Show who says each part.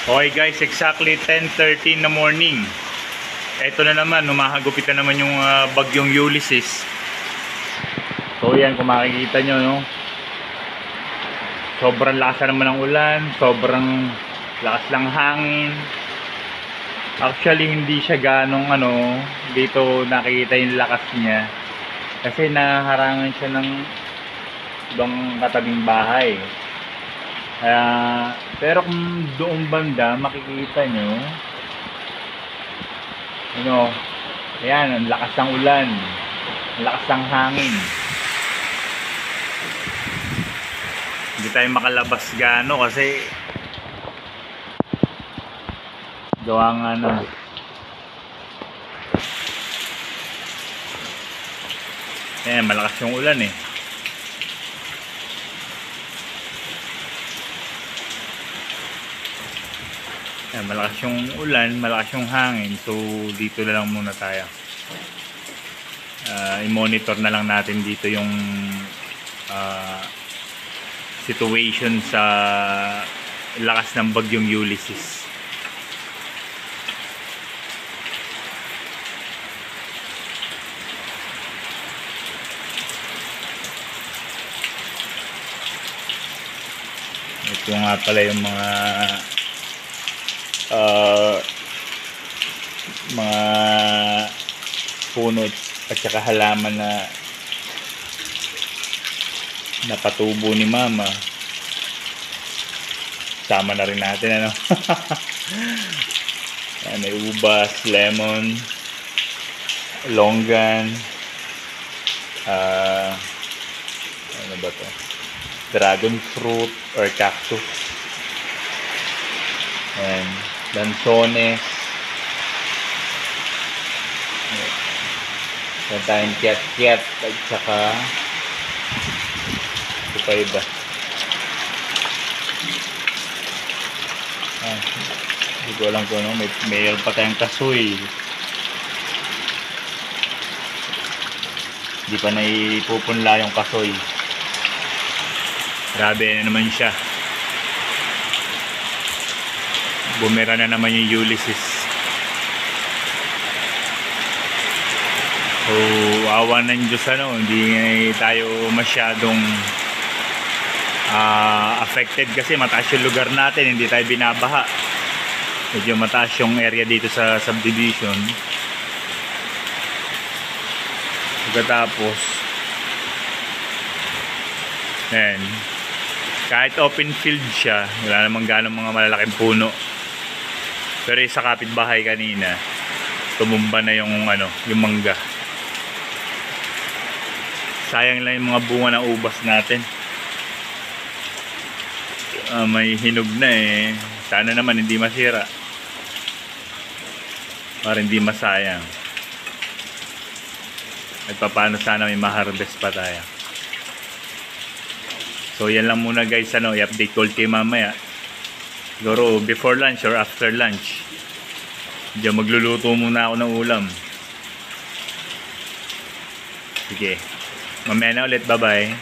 Speaker 1: Okay guys, exactly 10:30 in the morning. Ito na naman, humahagupit na naman yung bagyong Ulysses. So yan, kung makikita nyo, no? Sobrang lakas naman ng ulan, sobrang lakas lang hangin. Actually, hindi siya ganong dito nakikita yung lakas niya. Kasi naharangan siya ng ibang katabing bahay. Pero kung doong banda makikita nyo, ayan, ang lakas ng ulan, ang lakas ng hangin. Hindi tayo makalabas gaano kasi gawa nga ayan, malakas yung ulan eh. Ayan, malakas yung ulan, malakas yung hangin. So dito na lang muna tayo. I-monitor na lang natin dito yung situation sa lakas ng bagyong Ulysses. Ito nga pala yung mga puno at saka halaman na napatubo ni mama. Sama na rin natin Ayan, may ubas, lemon, longgan, ano ba to, dragon fruit or cactus, and lansones. Meron tayong kiat-kiat at saka ito pa iba. Hindi ko alam kung mayroon pa tayong kasoy. Hindi pa na ipupunla yung kasoy. Grabe na naman siya. Bumira na naman yung Ulysses. So, awa ng Diyos, hindi tayo masyadong affected kasi mataas yung lugar natin, hindi tayo binabaha. Medyo mataas yung area dito sa subdivision. Pagkatapos, kahit open field siya, wala namang ganong mga malalaking puno. Pero sa kapitbahay kanina, tumumba na yung yung mangga. Sayang lang yung mga bunga ng ubas natin. May hinog na eh. Sana naman hindi masira. Para hindi masayang. At paano sana may ma-harvest pa tayo. So yan lang muna guys, i-update ko kayo mamaya. Siguro before lunch or after lunch. Diyan magluluto muna ako ng ulam. Sige. Mamaya na ulit, bye bye.